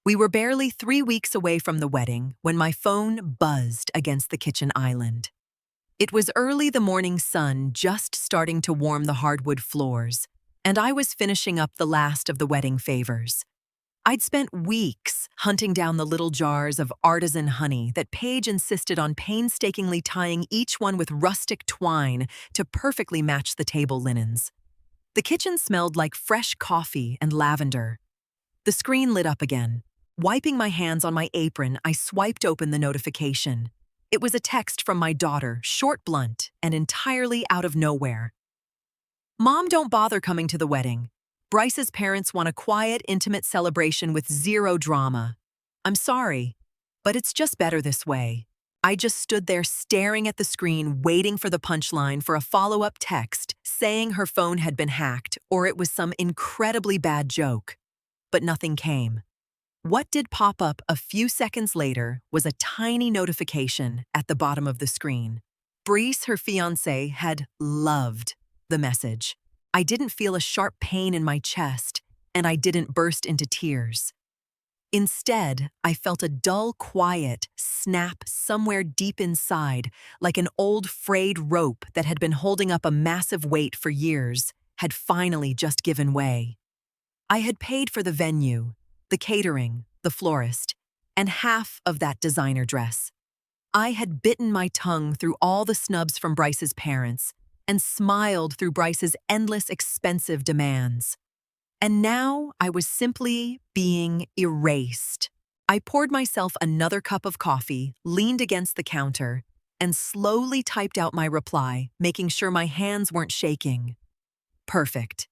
We were barely 3 weeks away from the wedding when my phone buzzed against the kitchen island. It was early the morning sun just starting to warm the hardwood floors, and I was finishing up the last of the wedding favors. I'd spent weeks hunting down the little jars of artisan honey that Paige insisted on painstakingly tying each one with rustic twine to perfectly match the table linens. The kitchen smelled like fresh coffee and lavender. The screen lit up again. Wiping my hands on my apron, I swiped open the notification. It was a text from my daughter, short, blunt, and entirely out of nowhere. "Mom, don't bother coming to the wedding. Bryce's parents want a quiet, intimate celebration with zero drama. I'm sorry, but it's just better this way." I just stood there staring at the screen, waiting for the punchline for a follow-up text saying her phone had been hacked or it was some incredibly bad joke. But nothing came. What did pop up a few seconds later was a tiny notification at the bottom of the screen. Bryce, her fiancé, had loved the message. I didn't feel a sharp pain in my chest, and I didn't burst into tears. Instead, I felt a dull, quiet snap somewhere deep inside, like an old frayed rope that had been holding up a massive weight for years, had finally just given way. I had paid for the venue, the catering, the florist, and half of that designer dress. I had bitten my tongue through all the snubs from Bryce's parents and smiled through Bryce's endless expensive demands. And now I was simply being erased. I poured myself another cup of coffee, leaned against the counter, and slowly typed out my reply, making sure my hands weren't shaking. Perfect.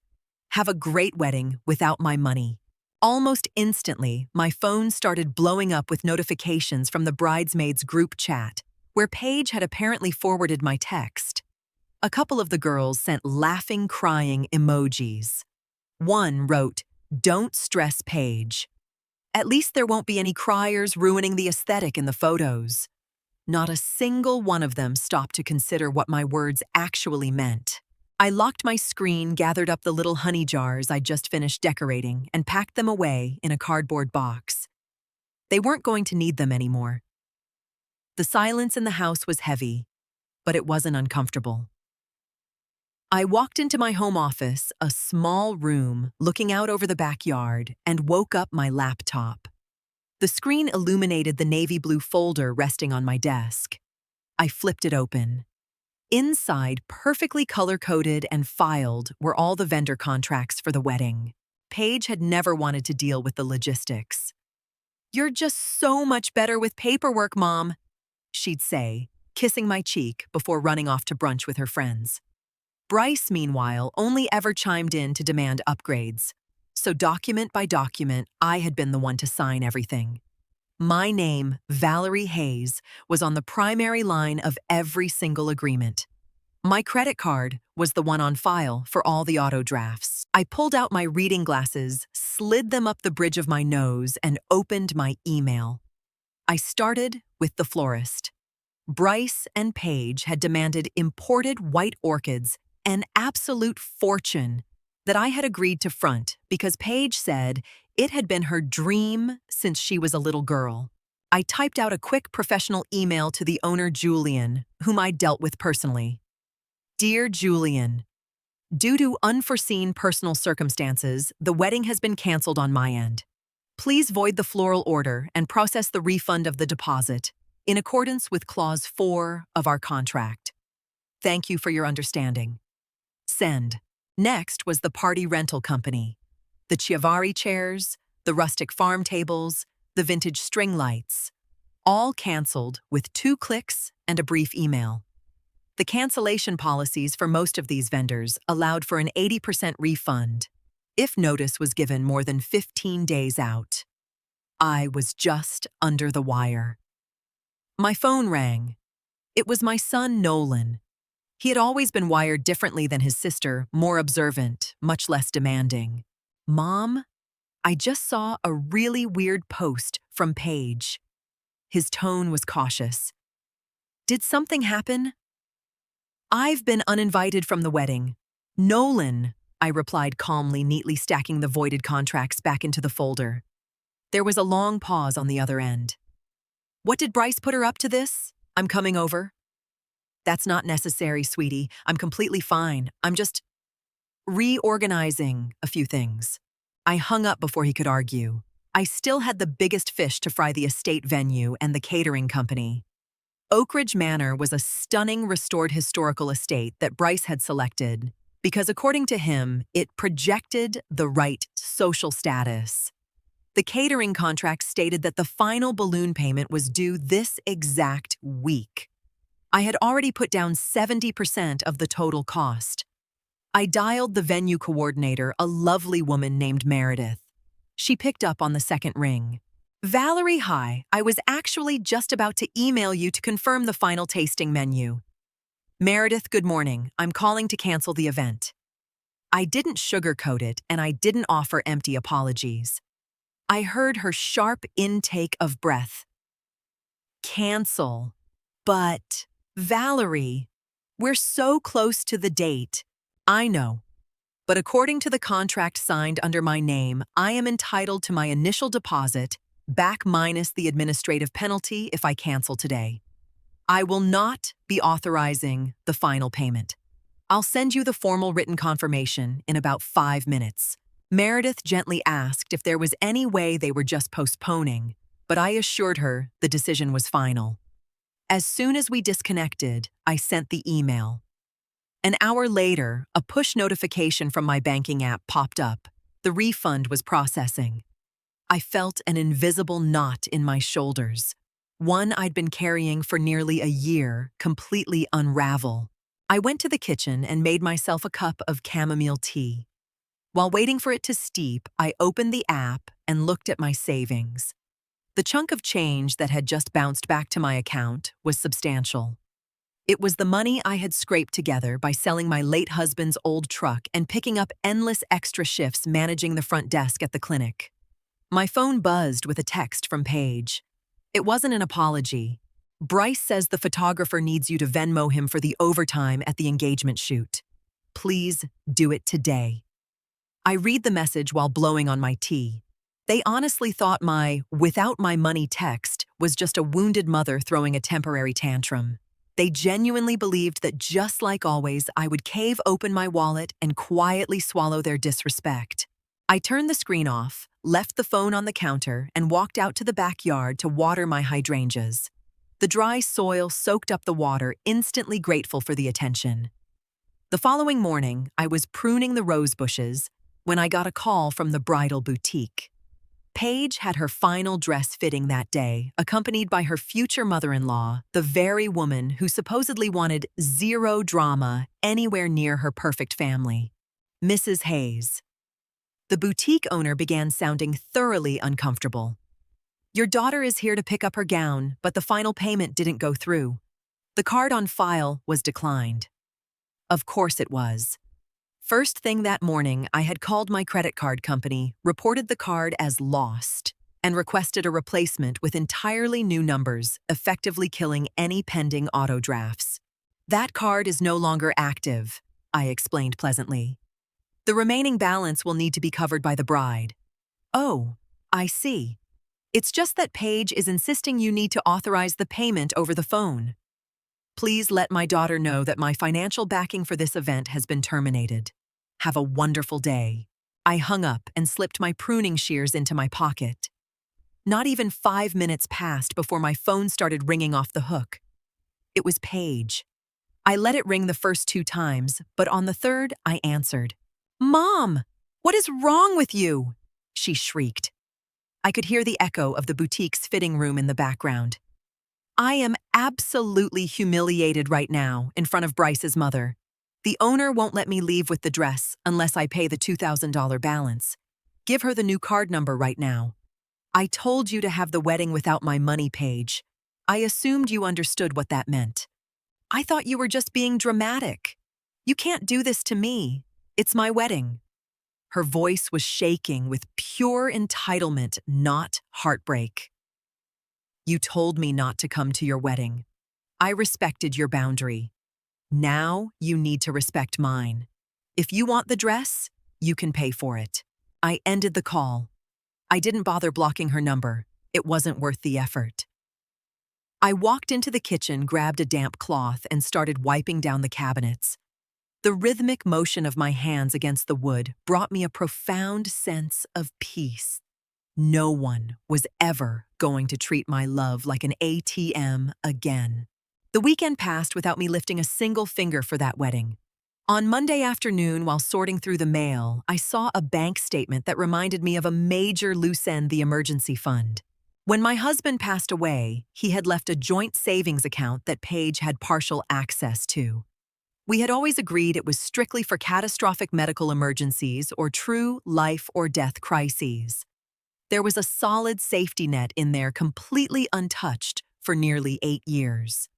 Have a great wedding without my money. Almost instantly, my phone started blowing up with notifications from the bridesmaids group chat, where Paige had apparently forwarded my text. A couple of the girls sent laughing, crying emojis. One wrote, "Don't stress, Paige. At least there won't be any criers ruining the aesthetic in the photos." Not a single one of them stopped to consider what my words actually meant. I locked my screen, gathered up the little honey jars I'd just finished decorating, and packed them away in a cardboard box. They weren't going to need them anymore. The silence in the house was heavy, but it wasn't uncomfortable. I walked into my home office, a small room looking out over the backyard, and woke up my laptop. The screen illuminated the navy blue folder resting on my desk. I flipped it open. Inside, perfectly color-coded and filed, were all the vendor contracts for the wedding. Paige had never wanted to deal with the logistics. "You're just so much better with paperwork, Mom," she'd say, kissing my cheek before running off to brunch with her friends. Bryce, meanwhile, only ever chimed in to demand upgrades. So document by document, I had been the one to sign everything. My name, Valerie Hayes, was on the primary line of every single agreement. My credit card was the one on file for all the auto drafts. I pulled out my reading glasses, slid them up the bridge of my nose, and opened my email. I started with the florist. Bryce and Paige had demanded imported white orchids, an absolute fortune that I had agreed to front because Paige said it had been her dream since she was a little girl. I typed out a quick professional email to the owner, Julian, whom I dealt with personally. "Dear Julian, due to unforeseen personal circumstances, the wedding has been canceled on my end. Please void the floral order and process the refund of the deposit in accordance with Clause 4 of our contract. Thank you for your understanding. Send." Next was the party rental company. The Chiavari chairs, the rustic farm tables, the vintage string lights. All canceled with 2 clicks and a brief email. The cancellation policies for most of these vendors allowed for an 80% refund if notice was given more than 15 days out. I was just under the wire. My phone rang. It was my son, Nolan. He had always been wired differently than his sister, more observant, much less demanding. "Mom, I just saw a really weird post from Paige." His tone was cautious. "Did something happen?" "I've been uninvited from the wedding." "Nolan," I replied calmly, neatly stacking the voided contracts back into the folder. There was a long pause on the other end. What did Bryce put her up to this? I'm coming over. That's not necessary, sweetie. I'm completely fine. I'm just reorganizing a few things. I hung up before he could argue. I still had the biggest fish to fry: the estate venue and the catering company. Oak Ridge Manor was a stunning restored historical estate that Bryce had selected because, according to him, it projected the right social status. The catering contract stated that the final balloon payment was due this exact week. I had already put down 70% of the total cost. I dialed the venue coordinator, a lovely woman named Meredith. She picked up on the second ring. Valerie, hi. I was actually just about to email you to confirm the final tasting menu. Meredith, good morning. I'm calling to cancel the event. I didn't sugarcoat it, and I didn't offer empty apologies. I heard her sharp intake of breath. Cancel. But, Valerie, we're so close to the date. I know. But according to the contract signed under my name, I am entitled to my initial deposit, back minus the administrative penalty if I cancel today. I will not be authorizing the final payment. I'll send you the formal written confirmation in about 5 minutes. Meredith gently asked if there was any way they were just postponing, but I assured her the decision was final. As soon as we disconnected, I sent the email. An hour later, a push notification from my banking app popped up. The refund was processing. I felt an invisible knot in my shoulders, one I'd been carrying for nearly a year, completely unravel. I went to the kitchen and made myself a cup of chamomile tea. While waiting for it to steep, I opened the app and looked at my savings. The chunk of change that had just bounced back to my account was substantial. It was the money I had scraped together by selling my late husband's old truck and picking up endless extra shifts managing the front desk at the clinic. My phone buzzed with a text from Paige. It wasn't an apology. Bryce says the photographer needs you to Venmo him for the overtime at the engagement shoot. Please do it today. I read the message while blowing on my tea. They honestly thought my "without my money" text was just a wounded mother throwing a temporary tantrum. They genuinely believed that, just like always, I would cave open my wallet and quietly swallow their disrespect. I turned the screen off, left the phone on the counter, and walked out to the backyard to water my hydrangeas. The dry soil soaked up the water, instantly grateful for the attention. The following morning, I was pruning the rose bushes when I got a call from the bridal boutique. Paige had her final dress fitting that day, accompanied by her future mother-in-law, the very woman who supposedly wanted zero drama anywhere near her perfect family, Mrs. Hayes. The boutique owner began sounding thoroughly uncomfortable. Your daughter is here to pick up her gown, but the final payment didn't go through. The card on file was declined. Of course it was. First thing that morning, I had called my credit card company, reported the card as lost, and requested a replacement with entirely new numbers, effectively killing any pending auto drafts. That card is no longer active, I explained pleasantly. The remaining balance will need to be covered by the bride. Oh, I see. It's just that Paige is insisting you need to authorize the payment over the phone. Please let my daughter know that my financial backing for this event has been terminated. Have a wonderful day. I hung up and slipped my pruning shears into my pocket. Not even 5 minutes passed before my phone started ringing off the hook. It was Paige. I let it ring the first 2 times, but on the third, I answered. Mom, what is wrong with you? She shrieked. I could hear the echo of the boutique's fitting room in the background. I am absolutely humiliated right now in front of Bryce's mother. The owner won't let me leave with the dress unless I pay the $2,000 balance. Give her the new card number right now. I told you to have the wedding without my money, Paige. I assumed you understood what that meant. I thought you were just being dramatic. You can't do this to me. It's my wedding. Her voice was shaking with pure entitlement, not heartbreak. You told me not to come to your wedding. I respected your boundary. Now you need to respect mine. If you want the dress, you can pay for it. I ended the call. I didn't bother blocking her number. It wasn't worth the effort. I walked into the kitchen, grabbed a damp cloth, and started wiping down the cabinets. The rhythmic motion of my hands against the wood brought me a profound sense of peace. No one was ever going to treat my love like an ATM again. The weekend passed without me lifting a single finger for that wedding. On Monday afternoon, while sorting through the mail, I saw a bank statement that reminded me of a major loose end, the emergency fund. When my husband passed away, he had left a joint savings account that Paige had partial access to. We had always agreed it was strictly for catastrophic medical emergencies or true life or death crises. There was a solid safety net in there, completely untouched for nearly 8 years.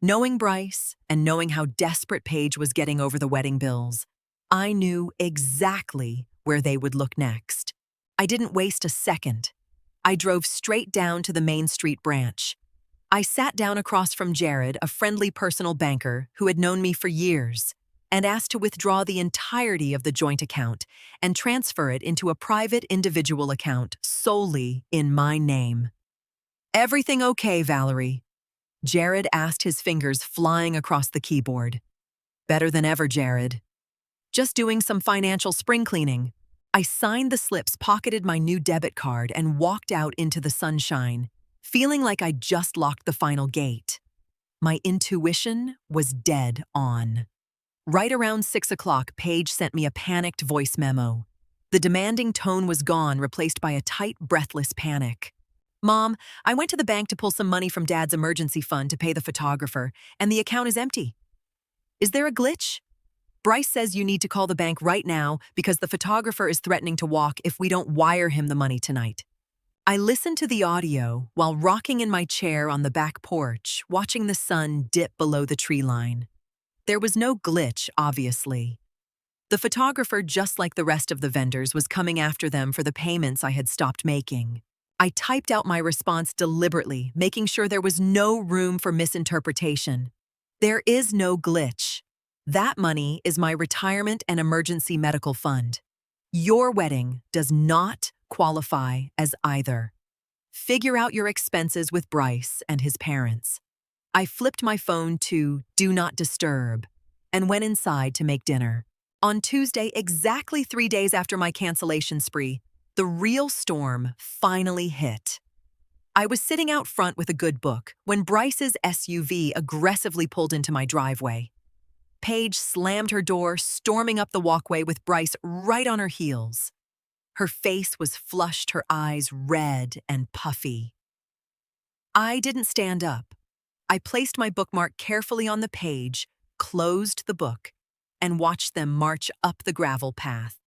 Knowing Bryce and knowing how desperate Paige was getting over the wedding bills, I knew exactly where they would look next. I didn't waste a second. I drove straight down to the Main Street branch. I sat down across from Jared, a friendly personal banker who had known me for years, and asked to withdraw the entirety of the joint account and transfer it into a private individual account solely in my name. "Everything okay, Valerie?" Jared asked, his fingers flying across the keyboard. "Better than ever, Jared. Just doing some financial spring cleaning." I signed the slips, pocketed my new debit card, and walked out into the sunshine, feeling like I'd just locked the final gate. My intuition was dead on. Right around 6 o'clock, Paige sent me a panicked voice memo. The demanding tone was gone, replaced by a tight, breathless panic. "Mom, I went to the bank to pull some money from Dad's emergency fund to pay the photographer, and the account is empty. Is there a glitch? Bryce says you need to call the bank right now because the photographer is threatening to walk if we don't wire him the money tonight." I listened to the audio while rocking in my chair on the back porch, watching the sun dip below the tree line. There was no glitch, obviously. The photographer, just like the rest of the vendors, was coming after them for the payments I had stopped making. I typed out my response deliberately, making sure there was no room for misinterpretation. There is no glitch. That money is my retirement and emergency medical fund. Your wedding does not qualify as either. Figure out your expenses with Bryce and his parents. I flipped my phone to Do Not Disturb and went inside to make dinner. On Tuesday, exactly 3 days after my cancellation spree, the real storm finally hit. I was sitting out front with a good book when Bryce's SUV aggressively pulled into my driveway. Paige slammed her door, storming up the walkway with Bryce right on her heels. Her face was flushed, her eyes red and puffy. I didn't stand up. I placed my bookmark carefully on the page, closed the book, and watched them march up the gravel path.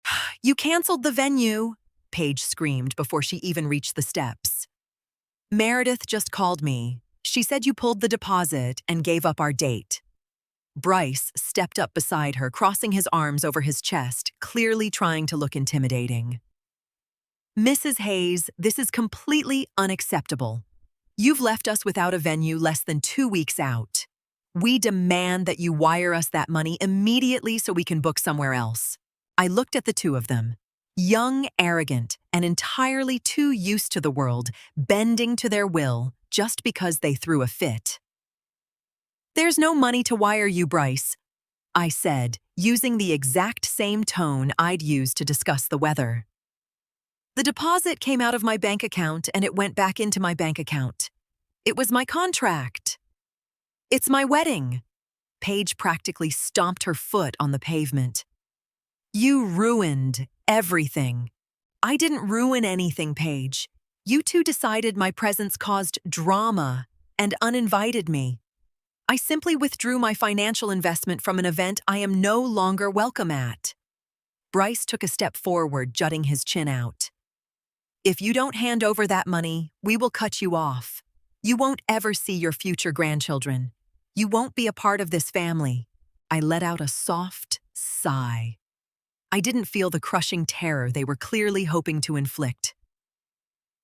"You canceled the venue," Paige screamed before she even reached the steps. "Meredith just called me. She said you pulled the deposit and gave up our date." Bryce stepped up beside her, crossing his arms over his chest, clearly trying to look intimidating. "Mrs. Hayes, this is completely unacceptable. You've left us without a venue less than 2 weeks out. We demand that you wire us that money immediately so we can book somewhere else." I looked at the two of them, young, arrogant, and entirely too used to the world, bending to their will just because they threw a fit. "There's no money to wire you, Bryce," I said, using the exact same tone I'd used to discuss the weather. "The deposit came out of my bank account and it went back into my bank account. It was my contract. It's my wedding." Paige practically stomped her foot on the pavement. "You ruined everything." "I didn't ruin anything, Paige. You two decided my presence caused drama and uninvited me. I simply withdrew my financial investment from an event I am no longer welcome at." Bryce took a step forward, jutting his chin out. "If you don't hand over that money, we will cut you off. You won't ever see your future grandchildren. You won't be a part of this family." I let out a soft sigh. I didn't feel the crushing terror they were clearly hoping to inflict.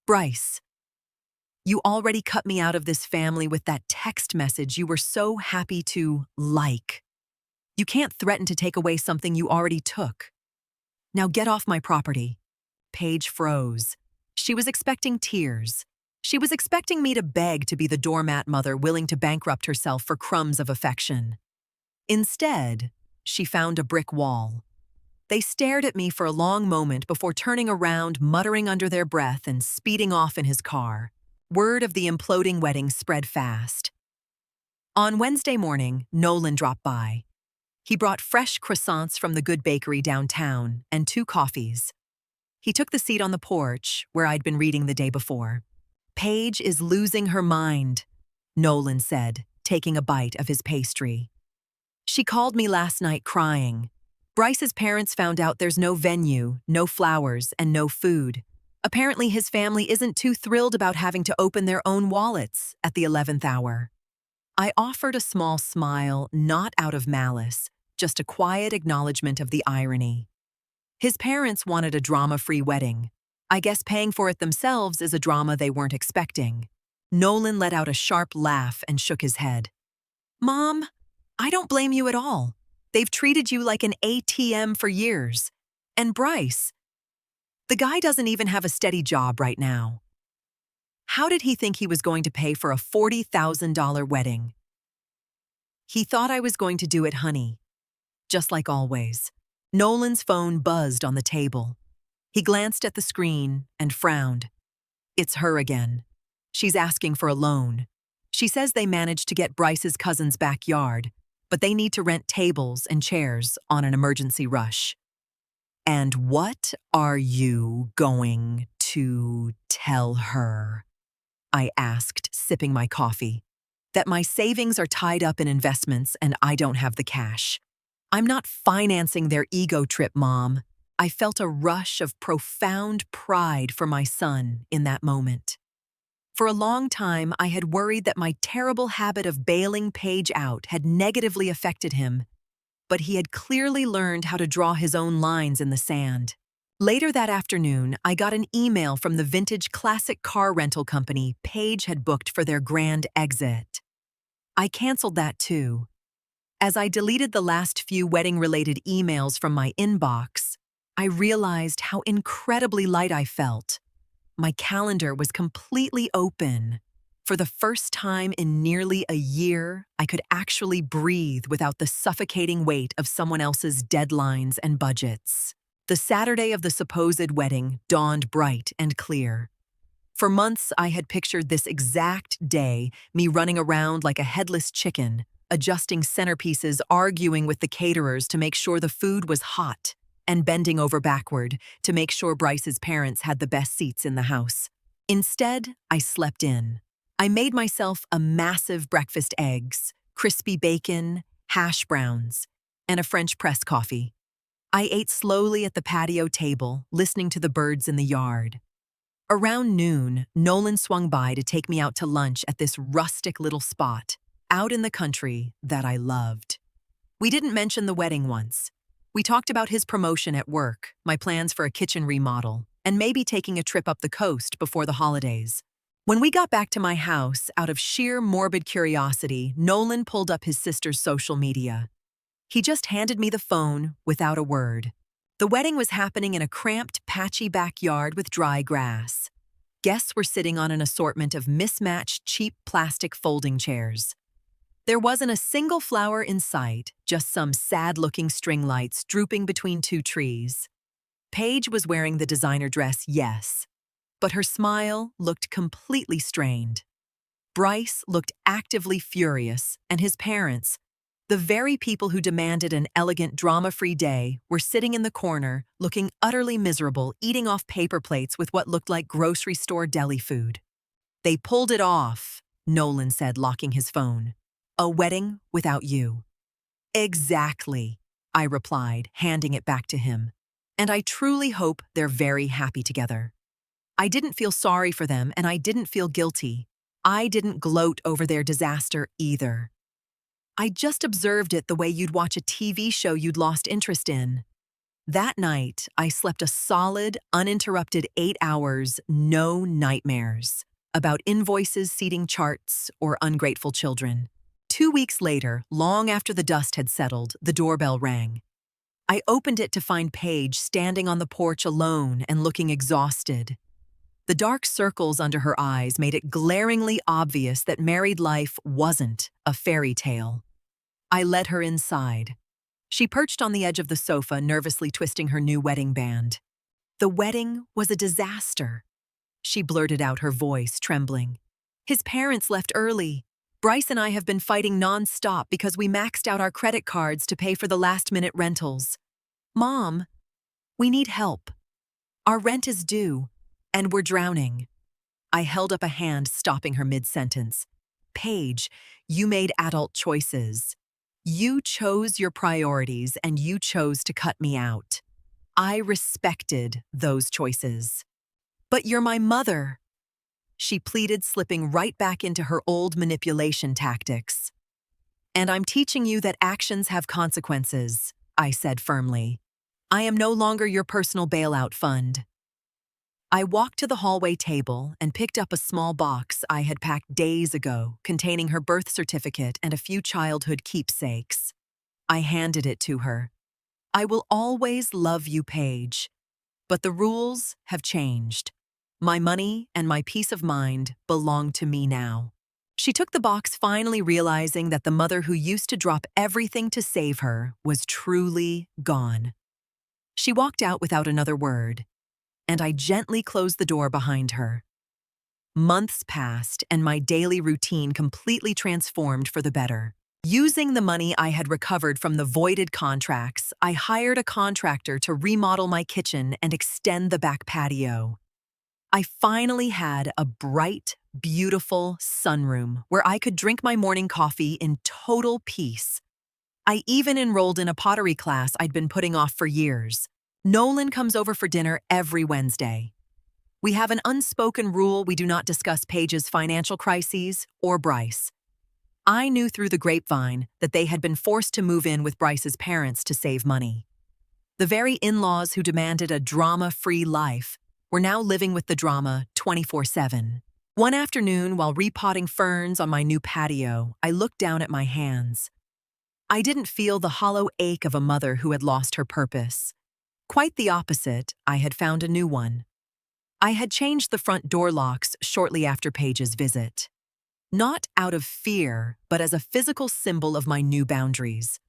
"Bryce, you already cut me out of this family with that text message you were so happy to like. You can't threaten to take away something you already took. Now get off my property." Paige froze. She was expecting tears. She was expecting me to beg to be the doormat mother willing to bankrupt herself for crumbs of affection. Instead, she found a brick wall. They stared at me for a long moment before turning around, muttering under their breath and speeding off in his car. Word of the imploding wedding spread fast. On Wednesday morning, Nolan dropped by. He brought fresh croissants from the good bakery downtown and 2 coffees. He took the seat on the porch where I'd been reading the day before. "Paige is losing her mind," Nolan said, taking a bite of his pastry. "She called me last night crying. Bryce's parents found out there's no venue, no flowers, and no food. Apparently his family isn't too thrilled about having to open their own wallets at the 11th hour." I offered a small smile, not out of malice, just a quiet acknowledgement of the irony. His parents wanted a drama-free wedding. I guess paying for it themselves is a drama they weren't expecting. Nolan let out a sharp laugh and shook his head. "Mom, I don't blame you at all. They've treated you like an ATM for years. And Bryce, the guy doesn't even have a steady job right now. How did he think he was going to pay for a $40,000 wedding?" "He thought I was going to do it, honey." Just like always. Nolan's phone buzzed on the table. He glanced at the screen and frowned. "It's her again. She's asking for a loan. She says they managed to get Bryce's cousin's backyard, but they need to rent tables and chairs on an emergency rush." "And what are you going to tell her?" I asked, sipping my coffee. "That my savings are tied up in investments and I don't have the cash. I'm not financing their ego trip, Mom." I felt a rush of profound pride for my son in that moment. For a long time, I had worried that my terrible habit of bailing Paige out had negatively affected him, but he had clearly learned how to draw his own lines in the sand. Later that afternoon, I got an email from the vintage classic car rental company Paige had booked for their grand exit. I canceled that too. As I deleted the last few wedding-related emails from my inbox, I realized how incredibly light I felt. My calendar was completely open. For the first time in nearly a year, I could actually breathe without the suffocating weight of someone else's deadlines and budgets. The Saturday of the supposed wedding dawned bright and clear. For months, I had pictured this exact day, me running around like a headless chicken, adjusting centerpieces, arguing with the caterers to make sure the food was hot, and bending over backward to make sure Bryce's parents had the best seats in the house. Instead, I slept in. I made myself a massive breakfast: eggs, crispy bacon, hash browns, and a French press coffee. I ate slowly at the patio table, listening to the birds in the yard. Around noon, Nolan swung by to take me out to lunch at this rustic little spot, out in the country that I loved. We didn't mention the wedding once. We talked about his promotion at work, my plans for a kitchen remodel, and maybe taking a trip up the coast before the holidays. When we got back to my house, out of sheer morbid curiosity, Nolan pulled up his sister's social media. He just handed me the phone without a word. The wedding was happening in a cramped, patchy backyard with dry grass. Guests were sitting on an assortment of mismatched, cheap plastic folding chairs. There wasn't a single flower in sight, just some sad-looking string lights drooping between 2 trees. Paige was wearing the designer dress, yes, but her smile looked completely strained. Bryce looked actively furious, and his parents, the very people who demanded an elegant, drama-free day, were sitting in the corner, looking utterly miserable, eating off paper plates with what looked like grocery store deli food. "They pulled it off," Nolan said, locking his phone. "A wedding without you." "Exactly," I replied, handing it back to him. "And I truly hope they're very happy together." I didn't feel sorry for them, and I didn't feel guilty. I didn't gloat over their disaster either. I just observed it the way you'd watch a TV show you'd lost interest in. That night, I slept a solid, uninterrupted 8 hours, no nightmares, about invoices, seating charts, or ungrateful children. 2 weeks later, long after the dust had settled, the doorbell rang. I opened it to find Paige standing on the porch alone and looking exhausted. The dark circles under her eyes made it glaringly obvious that married life wasn't a fairy tale. I led her inside. She perched on the edge of the sofa, nervously twisting her new wedding band. The wedding was a disaster. She blurted out, her voice trembling. His parents left early. Bryce and I have been fighting non-stop because we maxed out our credit cards to pay for the last-minute rentals. Mom, we need help. Our rent is due, and we're drowning. I held up a hand, stopping her mid-sentence. Paige, you made adult choices. You chose your priorities, and you chose to cut me out. I respected those choices. But you're my mother, she pleaded, slipping right back into her old manipulation tactics. And I'm teaching you that actions have consequences, I said firmly. I am no longer your personal bailout fund. I walked to the hallway table and picked up a small box I had packed days ago, containing her birth certificate and a few childhood keepsakes. I handed it to her. I will always love you, Paige, but the rules have changed. My money and my peace of mind belong to me now. She took the box, finally realizing that the mother who used to drop everything to save her was truly gone. She walked out without another word, and I gently closed the door behind her. Months passed, and my daily routine completely transformed for the better. Using the money I had recovered from the voided contracts, I hired a contractor to remodel my kitchen and extend the back patio. I finally had a bright, beautiful sunroom where I could drink my morning coffee in total peace. I even enrolled in a pottery class I'd been putting off for years. Nolan comes over for dinner every Wednesday. We have an unspoken rule: we do not discuss Paige's financial crises or Bryce. I knew through the grapevine that they had been forced to move in with Bryce's parents to save money. The very in-laws who demanded a drama-free life were now living with the drama 24/7. One afternoon, while repotting ferns on my new patio, I looked down at my hands. I didn't feel the hollow ache of a mother who had lost her purpose. Quite the opposite, I had found a new one. I had changed the front door locks shortly after Paige's visit. Not out of fear, but as a physical symbol of my new boundaries.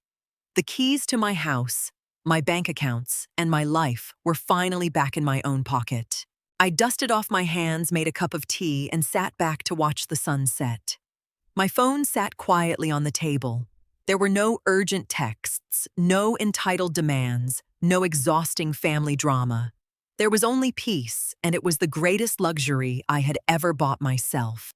The keys to my house, my bank accounts, and my life were finally back in my own pocket. I dusted off my hands, made a cup of tea, and sat back to watch the sun set. My phone sat quietly on the table. There were no urgent texts, no entitled demands, no exhausting family drama. There was only peace, and it was the greatest luxury I had ever bought myself.